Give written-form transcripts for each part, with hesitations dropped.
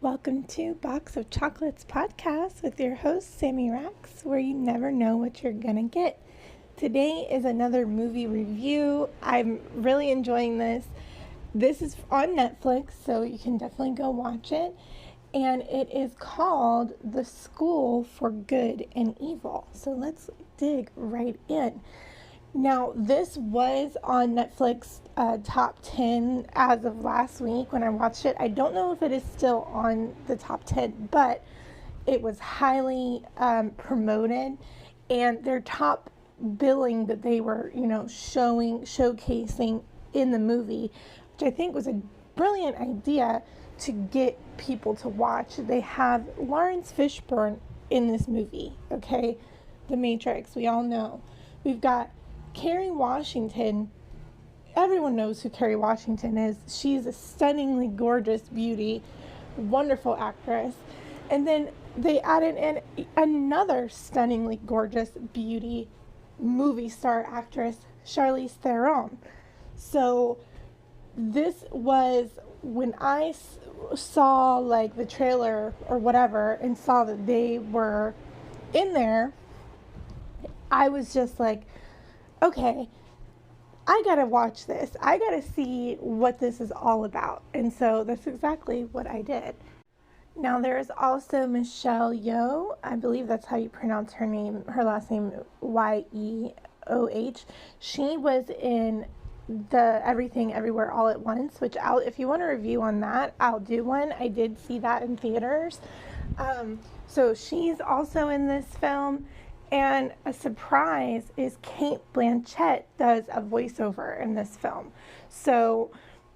Welcome to Box of Chocolates podcast with your host, Sammie Rax, where you never know what you're gonna get. Today is another movie review. I'm really enjoying this. This is on Netflix, so you can definitely go watch it. And it is called The School for Good and Evil. So let's dig right in. Now, this was on Netflix top 10 as of last week when I watched it. I don't know if it is still on the top 10, but it was highly promoted, and their top billing that they were, showcasing in the movie, which I think was a brilliant idea to get people to watch. They have Lawrence Fishburne in this movie, okay? The Matrix, we all know. We've got Kerry Washington. Everyone knows who Kerry Washington is. She's a stunningly gorgeous beauty, wonderful actress. And then they added in another stunningly gorgeous beauty movie star actress, Charlize Theron. So this was when I saw like the trailer or whatever and saw that they were in there, I was just like, okay, I gotta watch this. I gotta see what this is all about. And so that's exactly what I did. Now there is also Michelle Yeoh. I believe that's how you pronounce her name, her last name, Yeoh. She was in the Everything Everywhere All at Once, which if you want a review on that, I'll do one. I did see that in theaters. So she's also in this film. And a surprise is Cate Blanchett does a voiceover in this film. So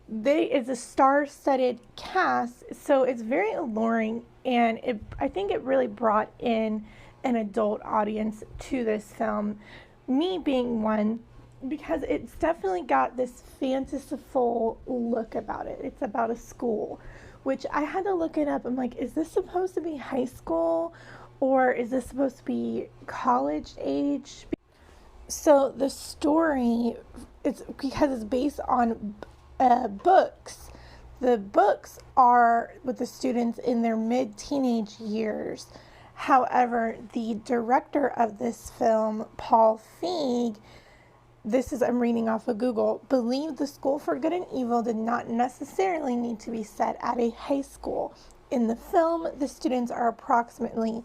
it's a star-studded cast, so it's very alluring, and I think it really brought in an adult audience to this film, me being one, because it's definitely got this fanciful look about it. It's about a school, which I had to look it up. I'm like, is this supposed to be high school? Or is this supposed to be college age? So the story, it's because it's based on books. The books are with the students in their mid-teenage years. However, the director of this film, Paul Feig, I'm reading off of Google, believed The School for Good and Evil did not necessarily need to be set at a high school. In the film, the students are approximately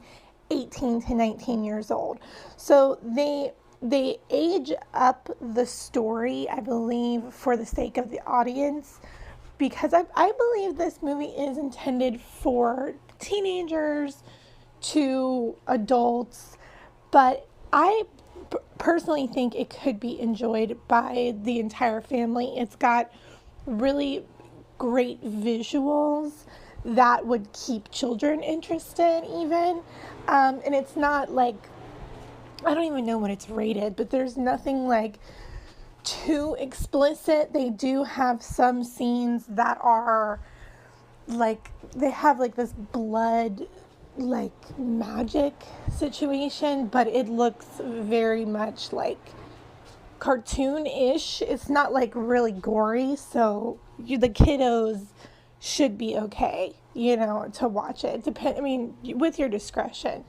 18 to 19 years old. So they age up the story, I believe, for the sake of the audience, because I believe this movie is intended for teenagers to adults, but I personally think it could be enjoyed by the entire family. It's got really great visuals that would keep children interested even. And it's not like, I don't even know what it's rated, but there's nothing like too explicit. They do have some scenes that are like, they have like this blood, like magic situation, but it looks very much like cartoon-ish. It's not like really gory, so the kiddos should be okay, to watch it. With your discretion.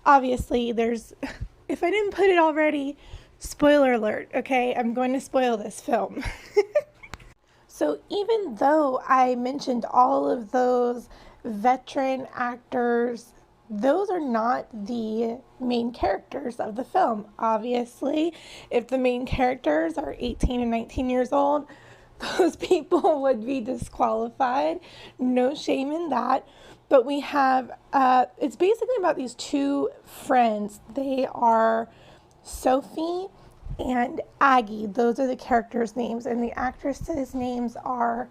Obviously, if I didn't put it already, spoiler alert, okay? I'm going to spoil this film. So even though I mentioned all of those veteran actors, those are not the main characters of the film. Obviously, if the main characters are 18 and 19 years old, those people would be disqualified. No shame in that. But we have, it's basically about these two friends. They are Sophie and Aggie. Those are the characters' names. And the actresses' names are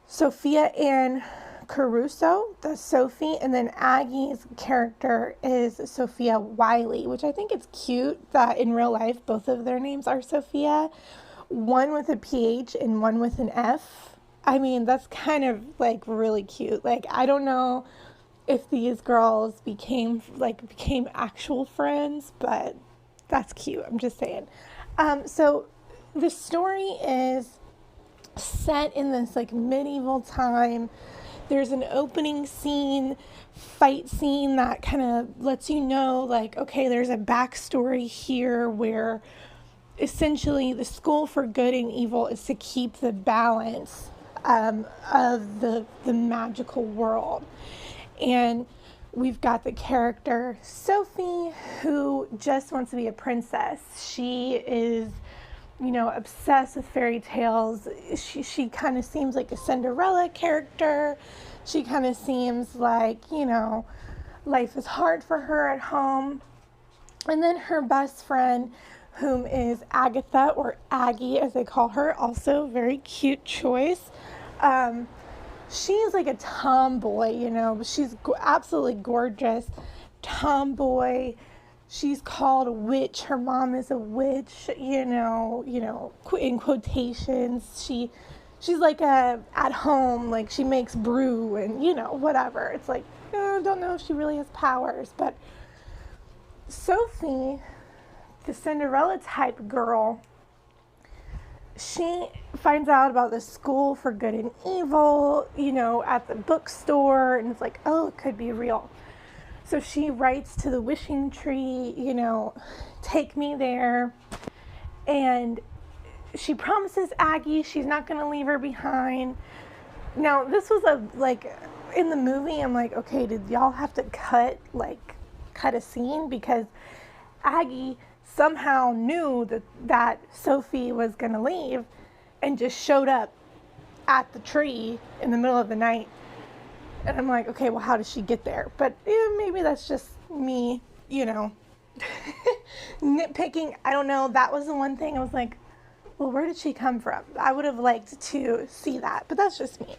Sophia Ann Caruso, that's Sophie. And then Aggie's character is Sophia Wiley, which I think it's cute that in real life both of their names are Sophia. One with a PH and one with an F. That's kind of like really cute. Like, I don't know if these girls became actual friends, but that's cute. I'm just saying. So the story is set in this like medieval time. there's an opening scene, fight scene that kind of lets you know, like, okay, there's a backstory here where essentially the school for good and evil is to keep the balance of the magical world. And we've got the character Sophie, who just wants to be a princess. She is, obsessed with fairy tales. She kind of seems like a Cinderella character. She kind of seems like, life is hard for her at home. And then her best friend, whom is Agatha, or Aggie as they call her, also very cute choice. She's like a tomboy, she's absolutely gorgeous. Tomboy. She's called a witch. Her mom is a witch, in quotations. She's like at home, like she makes brew and, whatever. It's like, I don't know if she really has powers, but Sophie, the Cinderella type girl, she finds out about the school for good and evil, at the bookstore, and it's like, oh, it could be real. So she writes to the wishing tree, take me there. And she promises Aggie she's not going to leave her behind. Now, this was in the movie, I'm like, okay, did y'all have to cut a scene? Because Aggie somehow knew that Sophie was going to leave and just showed up at the tree in the middle of the night. And I'm like, okay, well, how did she get there? But maybe that's just me, nitpicking. I don't know. That was the one thing I was like, well, where did she come from? I would have liked to see that, but that's just me.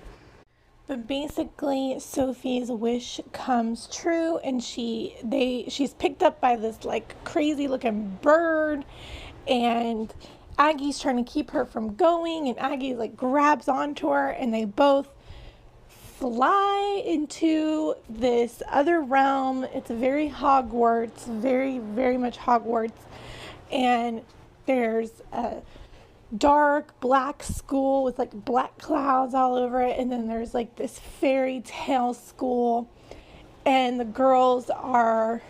But basically, Sophie's wish comes true, and she's picked up by this crazy looking bird, and Aggie's trying to keep her from going, and Aggie grabs onto her, and they both fly into this other realm. It's very Hogwarts, very, very much Hogwarts, and there's a dark black school with black clouds all over it, and then there's this fairy tale school, and the girls are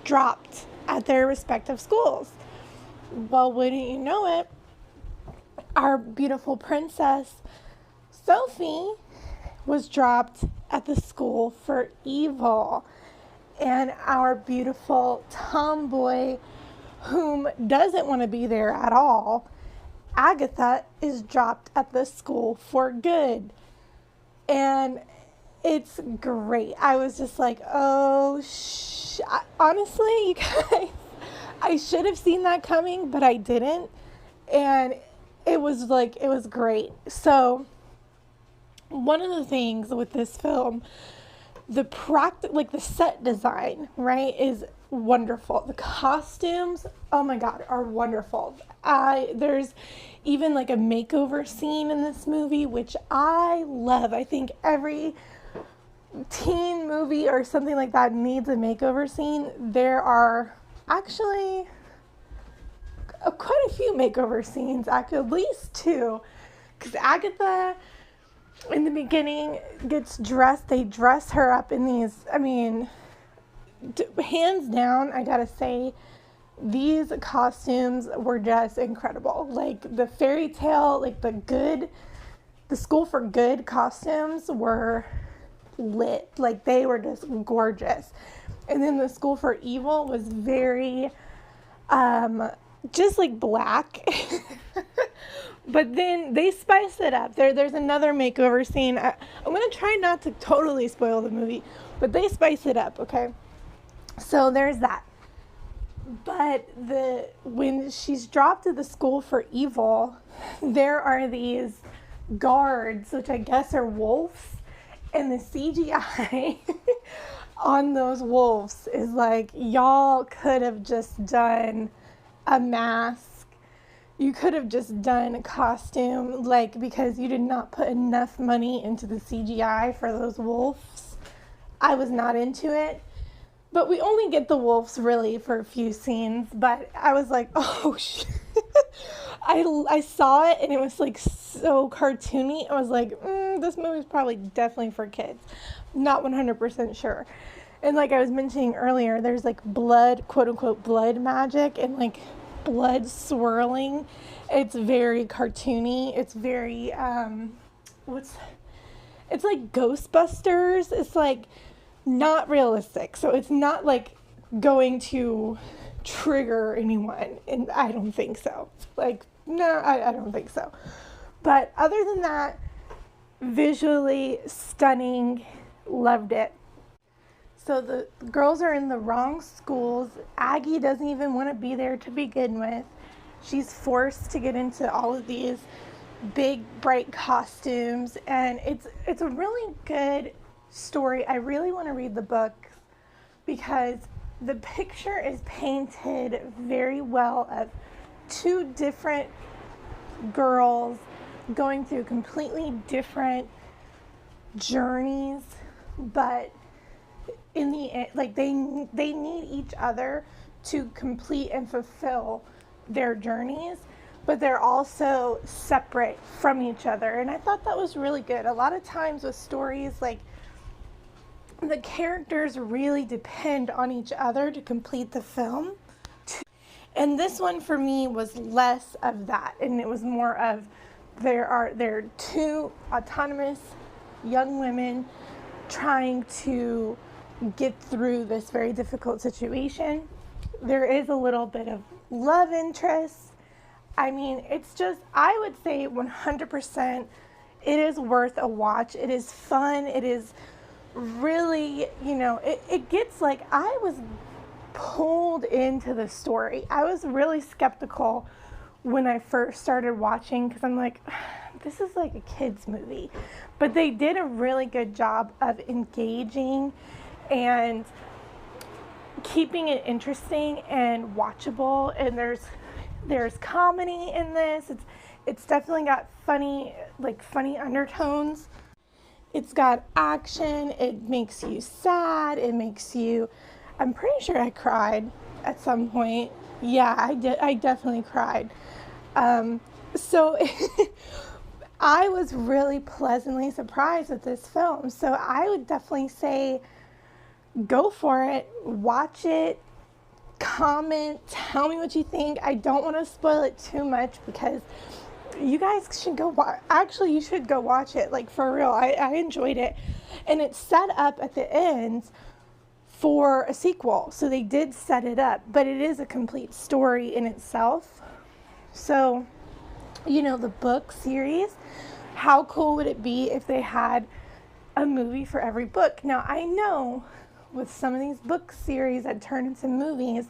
dropped at their respective schools. Well, wouldn't you know it, our beautiful princess Sophie was dropped at the school for evil, and our beautiful tomboy, whom doesn't want to be there at all, Agatha, is dropped at the school for good. And it's great. I was just like, oh, honestly, you guys, I should have seen that coming, but I didn't. And it was great. So one of the things with this film, the set design, right, is wonderful. The costumes, oh my God, are wonderful. There's even a makeover scene in this movie, which I love. I think every teen movie or something like that needs a makeover scene. There are actually quite a few makeover scenes, actually, at least two, because Agatha, in the beginning, gets dressed. They dress her up in these, hands down, I gotta say, these costumes were just incredible. The fairy tale, the school for good costumes were lit. They were just gorgeous. And then the school for evil was very, just black. But then they spice it up. There's another makeover scene. I'm going to try not to totally spoil the movie, but they spice it up, okay? So there's that. But when she's dropped to the school for evil, there are these guards, which I guess are wolves, and the CGI on those wolves is y'all could have just done a mask. You could have just done a costume, because you did not put enough money into the CGI for those wolves. I was not into it. But we only get the wolves really for a few scenes. But I was like, oh, shit. I saw it, and it was so cartoony. I was like, this movie's probably definitely for kids. Not 100% sure. And like I was mentioning earlier, there's like blood, quote unquote, blood magic and like blood swirling. It's very cartoony. It's very, it's like Ghostbusters. It's like not realistic. So it's not like going to trigger anyone. And I don't think so. Like, no, I don't think so. But other than that, visually stunning. Loved it. So the girls are in the wrong schools. Aggie doesn't even want to be there to begin with. She's forced to get into all of these big, bright costumes. And it's a really good story. I really want to read the book because the picture is painted very well of two different girls going through completely different journeys, but in the end, like they need each other to complete and fulfill their journeys, but they're also separate from each other. And I thought that was really good. A lot of times with stories, like the characters really depend on each other to complete the film. And this one for me was less of that, and it was more of there are two autonomous young women trying to get through this very difficult situation. There is a little bit of love interest. I mean, it's just, I would say 100% it is worth a watch. It is fun. It is really, it gets like, I was pulled into the story. I was really skeptical when I first started watching because I'm like, this is like a kid's movie. But they did a really good job of engaging and keeping it interesting and watchable. And there's comedy in this. It's definitely got funny undertones. It's got action. It makes you sad. It makes you, I'm pretty sure I cried at some point. Yeah, I did. I definitely cried. So I was really pleasantly surprised with this film. So I would definitely say go for it, watch it, comment, tell me what you think. I don't want to spoil it too much because you guys should go watch. Actually, you should go watch it. Like, for real, I enjoyed it. And it's set up at the end for a sequel. So they did set it up, but it is a complete story in itself. So, the book series, how cool would it be if they had a movie for every book? Now, I know with some of these book series that turn into movies,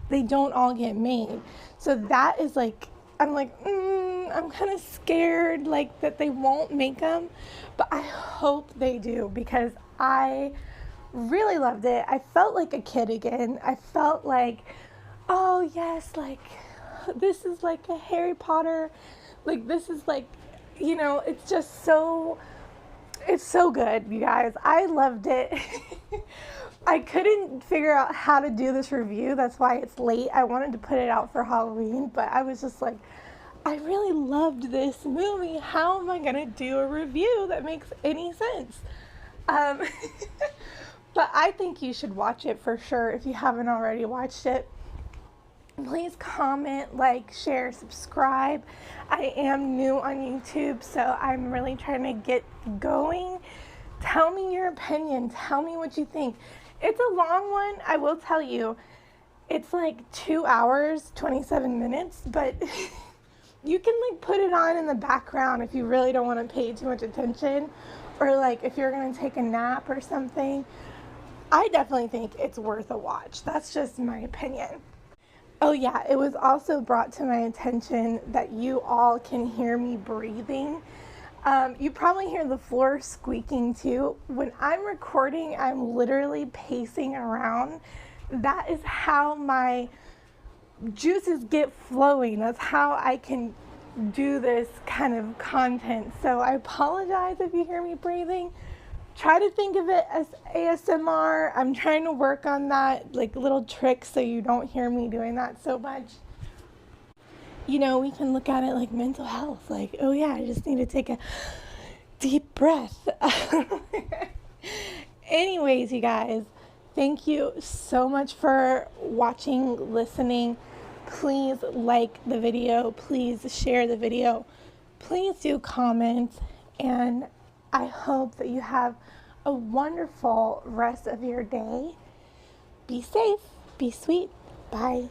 they don't all get made. So that is like, I'm like, I'm kind of scared like that they won't make them, but I hope they do because I really loved it. I felt like a kid again. I felt like, oh yes, like this is like a Harry Potter, like this is like, it's just so, it's so good, you guys. I loved it. I couldn't figure out how to do this review. That's why it's late. I wanted to put it out for Halloween, but I was just like, I really loved this movie. How am I going to do a review that makes any sense? But I think you should watch it for sure if you haven't already watched it. Please comment, like, share, subscribe. I am new on YouTube, so I'm really trying to get going. Tell me your opinion. Tell me what you think. It's a long one, I will tell you. It's like 2 hours, 27 minutes, but you can like put it on in the background if you really don't want to pay too much attention, or like if you're going to take a nap or something. I definitely think it's worth a watch. That's just my opinion. Oh yeah, it was also brought to my attention that you all can hear me breathing. You probably hear the floor squeaking too. When I'm recording, I'm literally pacing around. That is how my juices get flowing. That's how I can do this kind of content. So I apologize if you hear me breathing. Try to think of it as ASMR. I'm trying to work on that, like little tricks so you don't hear me doing that so much. we can look at it like mental health. Like, oh yeah, I just need to take a deep breath. Anyways, you guys, thank you so much for watching, listening. Please like the video. Please share the video. Please do comment. And I hope that you have a wonderful rest of your day. Be safe. Be sweet. Bye.